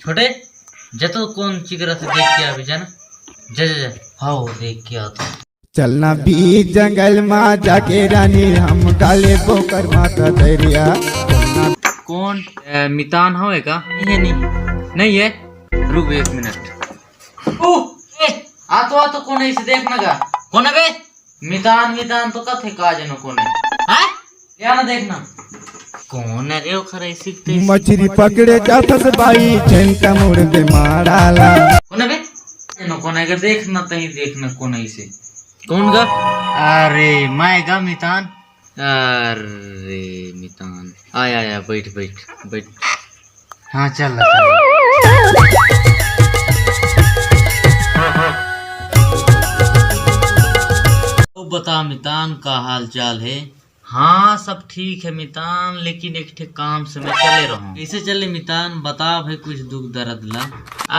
छोटे जतो कौन चिकरा से देख के आवे जाना जा जा जा हाँ देख के आता चलना बीच जंगल में जाके रानी हम डाले बोकर माता दरिया। कौन मितान हो है का नहीं है नहीं है रुक एक मिनट आ तो कौन है इसे देखना का कौन है बे मितान तो कथे का जनो कौन है क्या ना देखना कौन है रे खरे सीखते मछली पकड़े जाता से भाई झंटा मोड़ दे माराला कौन है बे जनो कौन है अगर देखना तही देखना कौन है इसे कौन गा अरे मैं गा मितान अरे मितान आया बैठ हाँ चल तो बता मितान का हाल चाल है। हाँ सब ठीक है मितान लेकिन एक ठे काम से मैं चले रहूं कैसे चले मितान बता भाई कुछ दुख दर्द ला।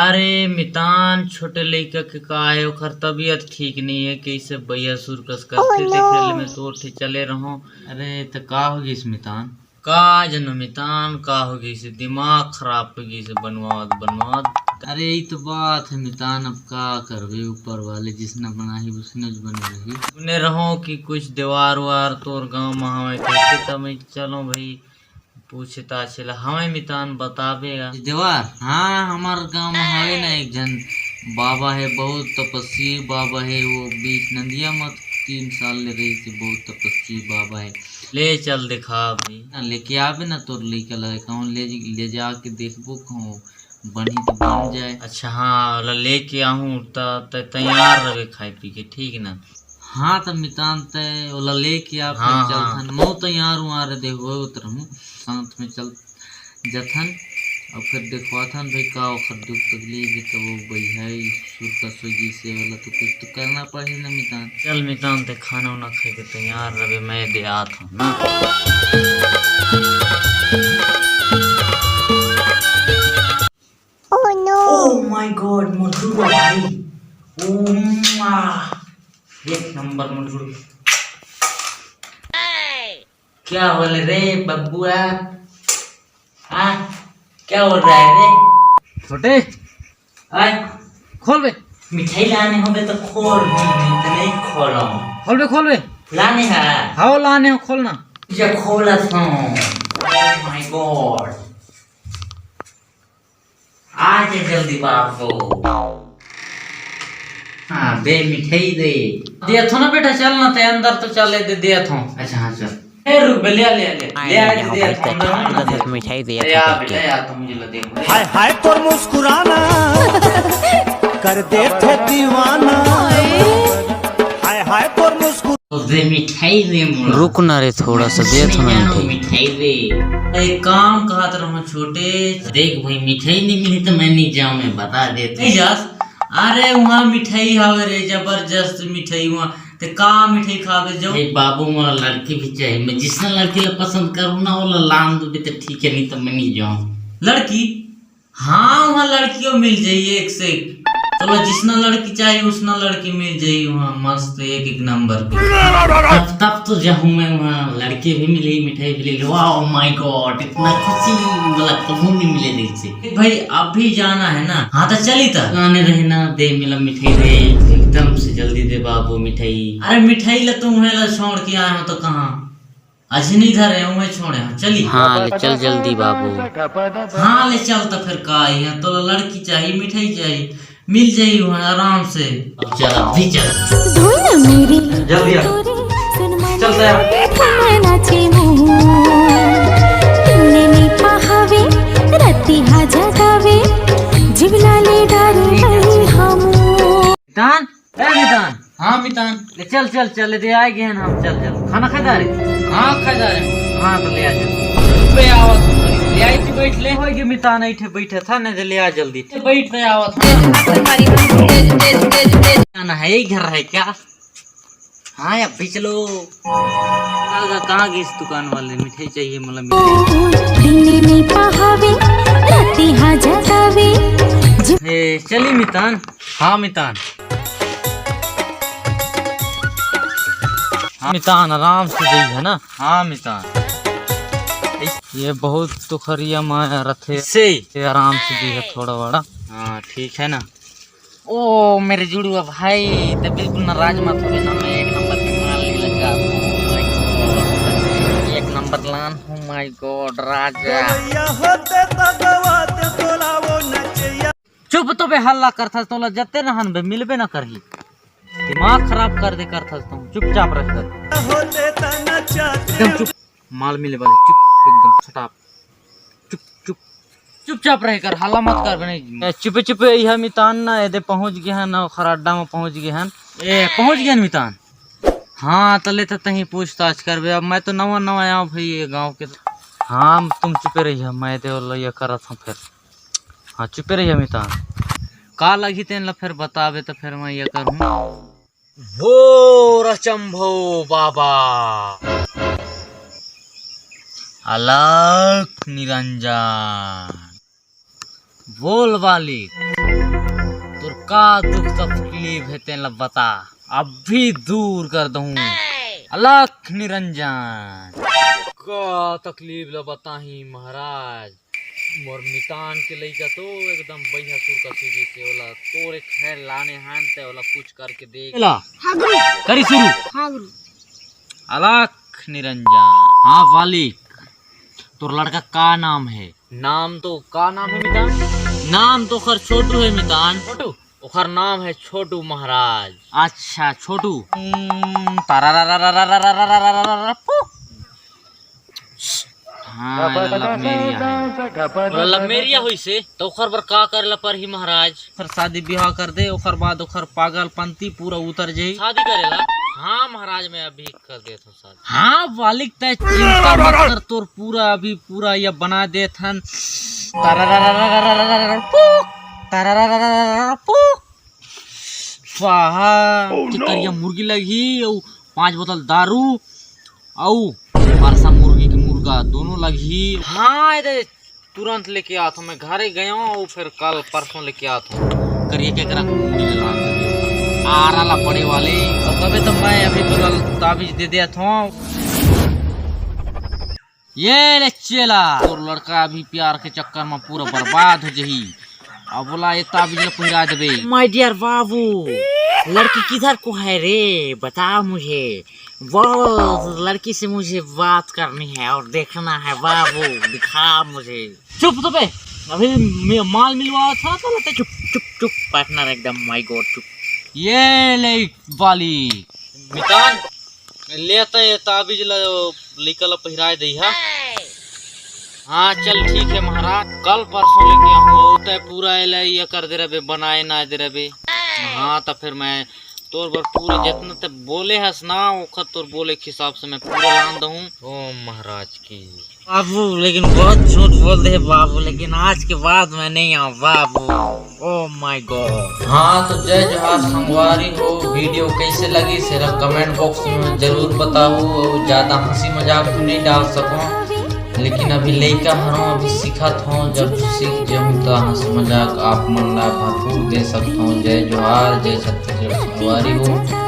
अरे मितान छोटे लड़का के का है ओखर तबीयत ठीक नहीं है कैसे बैया सुर कस करते देखे में तो ठे चले रहूं। अरे तो का हो गई इस मितान का जनो मितान का हो गई से दिमाग खराब हो गई से बनवाद अरे ये तो बात है मितान अब का करवे ऊपर वाले जिसने बनाई उसने बनी रही सुने रहो कि कुछ दीवार वार तोर गाँव में हमें कैसे तब चलो भाई पूछता चला हमें मितान बतावेगा दीवार। हाँ हमारे गांव में है ना एक जन बाबा है बहुत तपस्वी बाबा है वो बीच नदिया मत 3 साल ले रही थी बहुत तपस्वी बाबा है ले चल दिखा भाई लेके आवे ना तोर लेके लगे कहूँ ले जाके देखबो कहूँ बनी तो बन जाए। अच्छा हाँ लेके आऊँ तैयार रहे खाए पी के ठीक ना। हाँ तब मितान तय ओला लेके आप चलथन मैं तैयार हूँ आ रहे देखो उतर हूँ साथ में चल जथन और फिर देखवाथन भाई का ओखर दुख तकलीफ तो वो भाई है सुर का सोजी से वाला तो कुछ तो करना पड़े ना मितान। चल मितान ते खाना वाना खा के तैयार रहे मैं दे आता हूँ ना। ओह माय गॉड मधुर भाई एक नंबर मधुर क्या हो रे बब्बुआ क्या हो रहा है रे छोटे आय खोल बे मिठाई लाने होंगे तो खोल नहीं खोलो खोल बे लाने है हाँ लाने हो खोलना मुझे खोला था ओह माय गॉड आज जल्दी बाबू हाँ बे मिठाई दे दिया था ना बेटा चल ना ते अंदर तो चले दे दिया था। अच्छा हाँ चल रुक बे ले मिठाई दे तो मुझे ला दे हाय हाय तो मुस्कुराना कर दे थे दीवाना हाय हाय तो मुस्कुरा दे मिठाई दे रुक ना रे थोड़ा सा दे तो मिठाई दे एक काम कहा था छोटे देख भाई मिठाई नहीं मिली तो मैं नहीं जाऊँ मैं बता देते जस अरे वहाँ मिठाई हावे रे जबरदस्त मिठाई वहाँ ते का मिठाई खावे जो बाबू मोला लड़की भी चाहिए मैं जिसने लड़की ला पसंद करूँ ना वो लान दो तो ठीक है नहीं तो मैं नहीं जाऊँ। लड़की हाँ वहाँ लड़कियों मिल जाइए एक से एक चलो जिसना लड़की चाहिए उसना लड़की मिल जाएगी वहाँ मस्त एक नंबर पे तब तो जाऊँ मैं वहाँ लड़की भी मिली मिठाई भी मिली वाह माय गॉड इतना खुशी वाला कभी नहीं मिले दिल से भाई अभी जाना है ना। हाँ तो चली था आने रहे ना दे मिला मिठाई दे एकदम से जल्दी दे बाबू मिठाई। अरे मिठाई ला तुम है छोड़ के आए हो तो कहाँ आज नहीं धरे हूँ छोड़े हो चली। हाँ ले चल जल्दी बाबू हाँ ले चल तो फिर का है तो लड़की चाहिए मिठाई चाहिए मिल जाएगी वहाँ आराम से। चल अभी चल जल्दी चलते मितान मितान हाँ मितान चल चल चल दे आएंगे हम चल चल खाना खा रहे हाँ खा जा रहे हाँ तो ले आ ले आवत ले आई थी बैठ ले होगी मितान ऐठे बैठे था ना ले आ जल्दी बैठ पे आवत खाना है यही घर है क्या। हाँ या भी चलो कहाँ गई इस दुकान वाले मिठाई चाहिए मतलब चलिए मितान। हाँ मितान हाँ मितान आराम से गई है ना। हाँ मितान ये बहुत तुखरिया माया रथे से ये आराम से दी है थोड़ा बड़ा। हाँ ठीक है ना। ओ मेरे जुड़ुआ भाई तो बिल्कुल नाराज मत हो ना, मैं एक नंबर की माल नहीं लगा, एक नंबर लान हूँ। माय गॉड राजा चुप तो बे हल्ला करता तो जते रहन बे मिलबे ना करही, दिमाग खराब कर दे करता तुम। चुपचाप रह एकदम चुप, माल मिले वाले चुप एकदम छटाप, चुप चुप चुपचाप रह कर हल्ला मत कर बने। चुपे चुपे यह मितान ना एदे पहुंच गए हैं ना, खराडा में पहुंच गए हैं। ए पहुंच गए मितान। हाँ तले तो तही पूछताछ करबे, अब मैं तो नवा नवा आया भाई ये गाँव के। हाँ तुम चुपे रही, मैं तो ये करत हूँ फिर। हाँ चुपे रही मितान, का लगी तेन ला फिर बतावे तो फिर मैं ये करूँ। वो रचंभो बाबा अलख निरंजन बोल वाली तुर का दुख तकलीफ है तेन ला बता, अब भी दूर कर दूं। अलख निरंजन का तकलीफ ला बताही महाराज। मोर मितान के लइका तो एकदम बढ़िया सुर का सूझे से वाला तोरे खैर लाने हानते वाला कुछ करके देख ला। हाँ गुरु करी शुरू। हाँ गुरु। अलख निरंजन हाँ वालिक तोर लड़का का नाम है? नाम तो का नाम है मितान? नाम तो खर छोटू है मितान। छोटू ओखर नाम है छोटू महाराज। अच्छा छोटू हाँ लमेरिया हुई से तो ओखर बर का करला पर ही महाराज? फिर शादी ब्याह कर दे, ओखर बाद ओखर पागलपंती पूरा उतर जाई। शादी करेला? हाँ महाराज मैं अभी कर देता हूँ शादी। हाँ वालिक तय चिंता मत कर, तोर पूरा अभी पूरा ये बना देत हन। करिया मुर्गी लगी और 5 बोतल दारू और परसा मुर्गी की मुर्गा दोनों लगी। हाँ तुरंत लेके आता हूँ, मैं घरे गया हूँ फिर कल परसों लेके आता हूँ। करिए क्या करा आराला पड़े वाले और कभी तो मैं अभी बदल ताबीज दे दिया था। ये ले चला और लड़का अभी प्यार के चक्कर में पूरा बर्बाद हो जही। अब बोला ये ताबीज पहिरा देबे। माय डियर बाबू लड़की किधर को है रे, बता मुझे। वो लड़की से मुझे बात करनी है और देखना है बाबू, दिखा मुझे। चुप तो बे अभी माल मिलवा था तो चुप चुप चुप पार्टनर एकदम। माय गॉड चुप। ये ले वाली मितान लेता है ताबीज लिकल पहिराए दई है। हाँ चल ठीक है महाराज, कल परसों लेके आऊँ पूरा ये कर दे रहे बनाए ना दे रहे। हाँ तो फिर मैं तोर बर पूरा जितना ते बोले हस ना ओखर तोर बोले के हिसाब से मैं पूरा लान दूँ। ओ महाराज की बाबू लेकिन बहुत झूठ बोल दे बाबू, लेकिन आज के बाद मैं नहीं आऊँ बाबू। Oh my God. हाँ तो जय जोहार संगवारी हो। वीडियो कैसे लगी सिर्फ कमेंट बॉक्स में जरूर बताओ। और ज्यादा हंसी मजाक तो नहीं डाल सको, लेकिन अभी लइका हूँ अभी सीखत हूँ, जब सीख जाऊँ तो हंसी मजाक आप मन ला भरपूर दे सकता हूँ। जय जोहार जय छत्तीसगढ़ संगवारी हो।